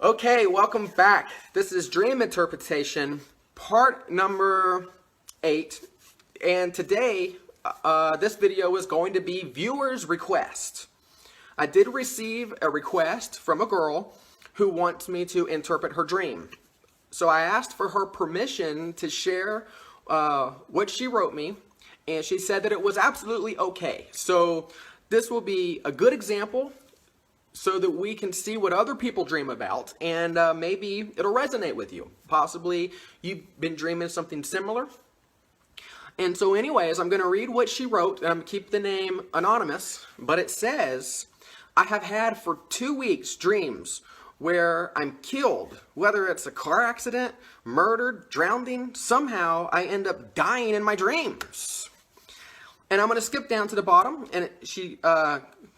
Okay, welcome back. This is Dream Interpretation, part number 8. And today, this video is going to be viewer's request. I did receive a request from a girl who wants me to interpret her dream. So I asked for her permission to share what she wrote me, and she said that it was absolutely okay. So this will be a good example so that we can see what other people dream about, and maybe it'll resonate with you. Possibly you've been dreaming something similar. And so anyways, I'm going to read what she wrote, and I'm going to keep the name anonymous, but it says, I have had for 2 weeks dreams where I'm killed, whether it's a car accident, murdered, drowning, somehow I end up dying in my dreams. And I'm going to skip down to the bottom, and she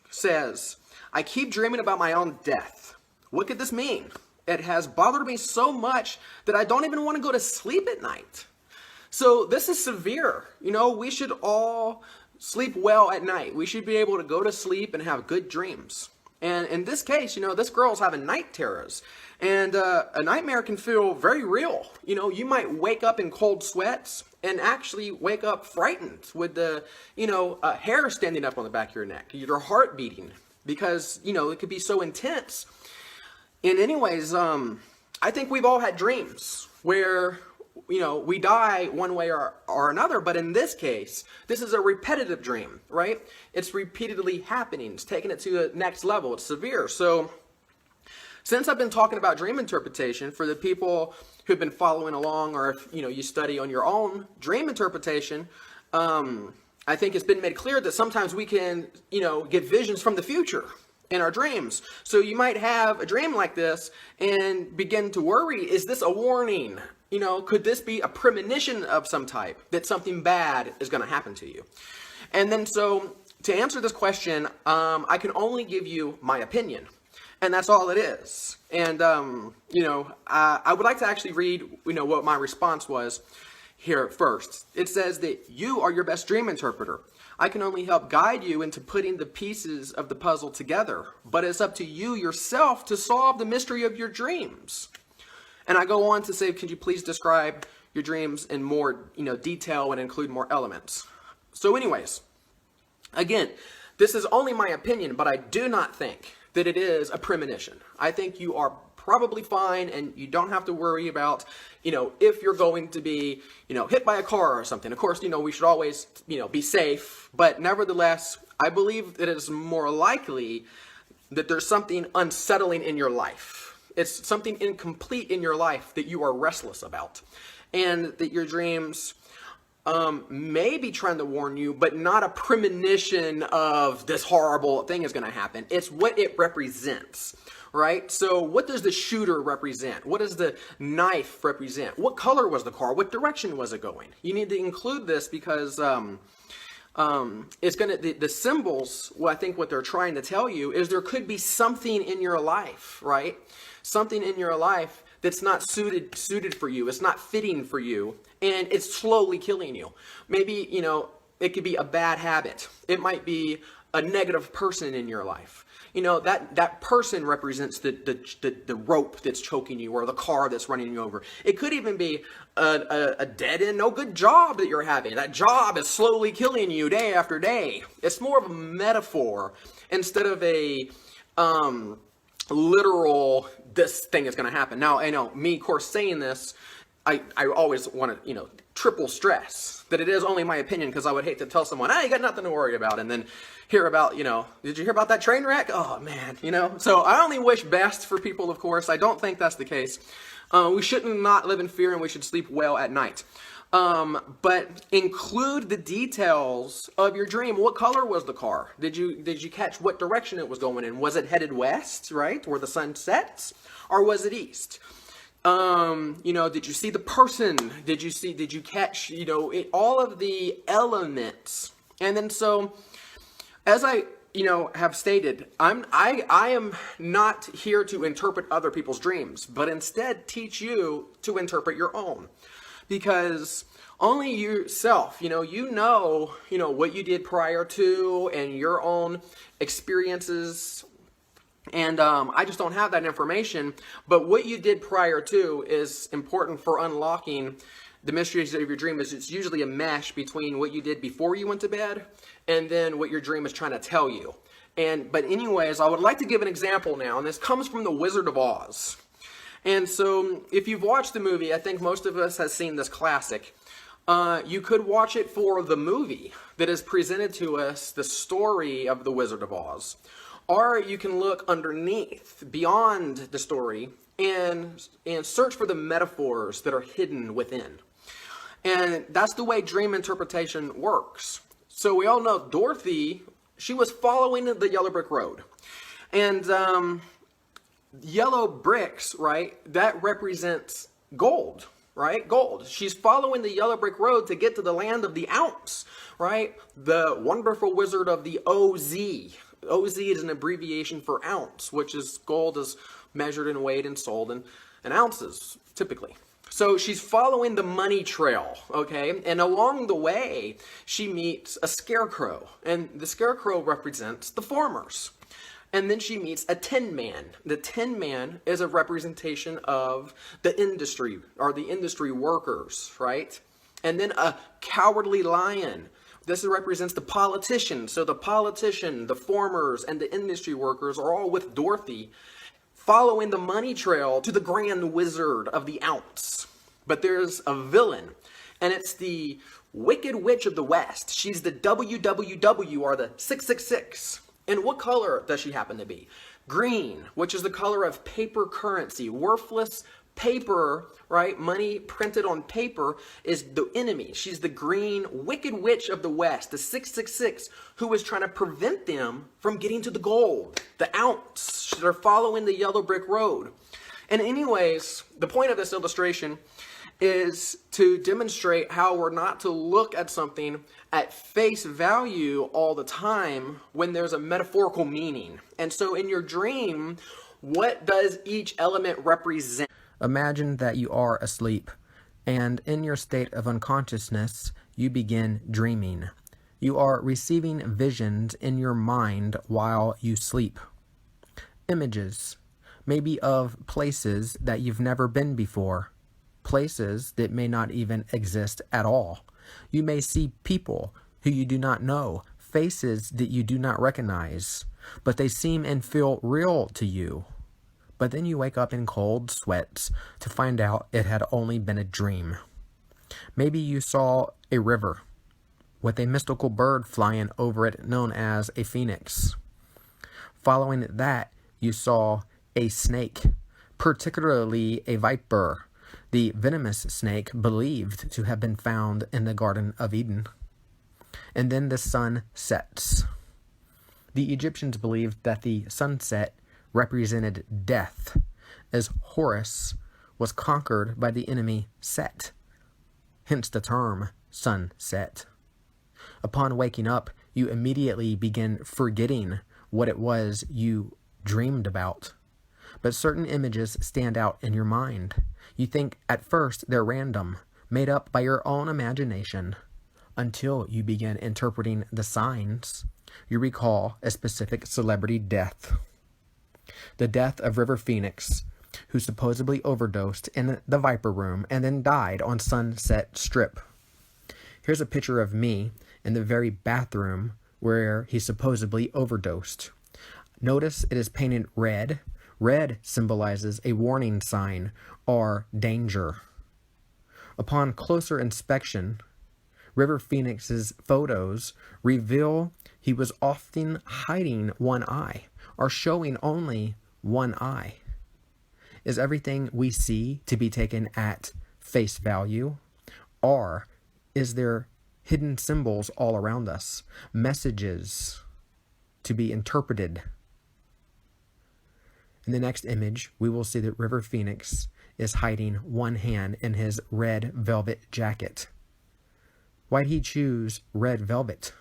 says, I keep dreaming about my own death. What could this mean? It has bothered me so much that I don't even want to go to sleep at night. So this is severe. You know, we should all sleep well at night. We should be able to go to sleep and have good dreams. And in this case, you know, this girl's having night terrors. And a nightmare can feel very real. You know, you might wake up in cold sweats and actually wake up frightened with the, hair standing up on the back of your neck, your heart beating. Because, you know, it could be so intense. And anyways, I think we've all had dreams where, you know, we die one way or another. But in this case, this is a repetitive dream, right? It's repeatedly happening. It's taking it to the next level. It's severe. So since I've been talking about dream interpretation, for the people who've been following along, or if, you study on your own dream interpretation, I think it's been made clear that sometimes we can, get visions from the future in our dreams. So you might have a dream like this and begin to worry, is this a warning? Could this be a premonition of some type that something bad is going to happen to you? And then so to answer this question, I can only give you my opinion. And that's all it is. And, I would like to actually read, what my response was here first. It says that you are your best dream interpreter. I can only help guide you into putting the pieces of the puzzle together, but it's up to you yourself to solve the mystery of your dreams. And I go on to say, could you please describe your dreams in more, detail and include more elements? So anyways, again, this is only my opinion, but I do not think that it is a premonition. I think you are probably fine, and you don't have to worry about, if you're going to be, hit by a car or something. Of course, we should always, be safe, but nevertheless, I believe that it is more likely that there's something unsettling in your life. It's something incomplete in your life that you are restless about, and that your dreams may be trying to warn you, but not a premonition of this horrible thing is going to happen. It's what it represents. Right? So what does the shooter represent? What does the knife represent? What color was the car? What direction was it going? You need to include this because it's going to, the symbols, well, I think what they're trying to tell you is there could be something in your life, right? Something in your life that's not suited for you. It's not fitting for you, and it's slowly killing you. Maybe, it could be a bad habit. It might be a negative person in your life. That person represents the rope that's choking you, or the car that's running you over. It could even be a dead-end, no good job that you're having. That job is slowly killing you day after day. It's more of a metaphor instead of a literal, this thing is going to happen. Now, I know, me, of course, saying this, I always want to, triple stress that it is only my opinion, because I would hate to tell someone, you got nothing to worry about, and then hear about, did you hear about that train wreck? Oh, man, So I only wish best for people, of course. I don't think that's the case. We shouldn't not live in fear, and we should sleep well at night. But include the details of your dream. What color was the car? Did you catch what direction it was going in? Was it headed west, right, where the sun sets, or was it east? Did you see the person? Did you catch, all of the elements? And then so, as I, have stated, I am not here to interpret other people's dreams, but instead teach you to interpret your own. Because only yourself, you know what you did prior to, and your own experiences And I just don't have that information. But what you did prior to is important for unlocking the mysteries of your dream. Is it's usually a mesh between what you did before you went to bed and then what your dream is trying to tell you. But anyways, I would like to give an example now, and this comes from The Wizard of Oz. And so if you've watched the movie, I think most of us has seen this classic. You could watch it for the movie that is presented to us, the story of The Wizard of Oz. Or you can look underneath, beyond the story, and search for the metaphors that are hidden within. And that's the way dream interpretation works. So we all know Dorothy, she was following the yellow brick road. And yellow bricks, right, that represents gold, right? Gold. She's following the yellow brick road to get to the land of the ounce, right? The wonderful wizard of the OZ. OZ is an abbreviation for ounce, which is gold is measured and weighed and sold in ounces, typically. So she's following the money trail, okay? And along the way, she meets a scarecrow. And the scarecrow represents the farmers. And then she meets a Tin Man. The Tin Man is a representation of the industry, or the industry workers, right? And then a Cowardly Lion. This represents the politician. So the politician, the farmers, and the industry workers are all with Dorothy, following the money trail to the Grand Wizard of the Ounce. But there's a villain, and it's the Wicked Witch of the West. She's the WWW, or the 666. And what color does she happen to be? Green, which is the color of paper currency. Worthless paper, right? Money printed on paper is the enemy. She's the green Wicked Witch of the West, the 666, who is trying to prevent them from getting to the gold, the ounce. They're following the yellow brick road. And anyways, the point of this illustration is to demonstrate how we're not to look at something at face value all the time when there's a metaphorical meaning. And so in your dream, what does each element represent? Imagine that you are asleep, and in your state of unconsciousness, you begin dreaming. You are receiving visions in your mind while you sleep. Images, maybe of places that you've never been before, places that may not even exist at all. You may see people who you do not know, faces that you do not recognize, but they seem and feel real to you. But then you wake up in cold sweats to find out it had only been a dream. Maybe you saw a river with a mystical bird flying over it known as a phoenix. Following that, you saw a snake, particularly a viper, the venomous snake believed to have been found in the Garden of Eden. And then the sun sets. The Egyptians believed that the sunset represented death, as Horus was conquered by the enemy Set, hence the term sunset. Upon waking up, you immediately begin forgetting what it was you dreamed about. But certain images stand out in your mind. You think at first they're random, made up by your own imagination, until you begin interpreting the signs. You recall a specific celebrity death. The death of River Phoenix, who supposedly overdosed in the Viper Room and then died on Sunset Strip. Here's a picture of me in the very bathroom where he supposedly overdosed. Notice it is painted red. Red symbolizes a warning sign or danger. Upon closer inspection, River Phoenix's photos reveal he was often hiding one eye or showing only one eye. Is everything we see to be taken at face value? Or is there hidden symbols all around us, messages to be interpreted? In the next image, we will see that River Phoenix is hiding one hand in his red velvet jacket. Why'd he choose red velvet?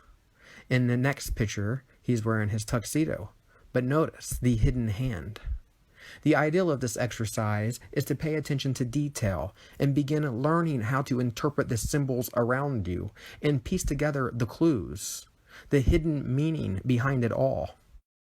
In the next picture, he's wearing his tuxedo. But notice the hidden hand. The ideal of this exercise is to pay attention to detail and begin learning how to interpret the symbols around you and piece together the clues, the hidden meaning behind it all.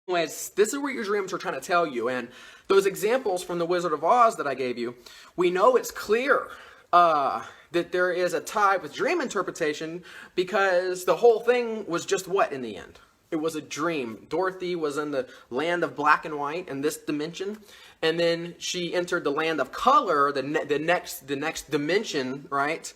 Anyways, this is what your dreams are trying to tell you. And those examples from the Wizard of Oz that I gave you, we know it's clear that there is a tie with dream interpretation, because the whole thing was just what in the end? It was a dream. Dorothy was in the land of black and white in this dimension, and then she entered the land of color, the next dimension, right?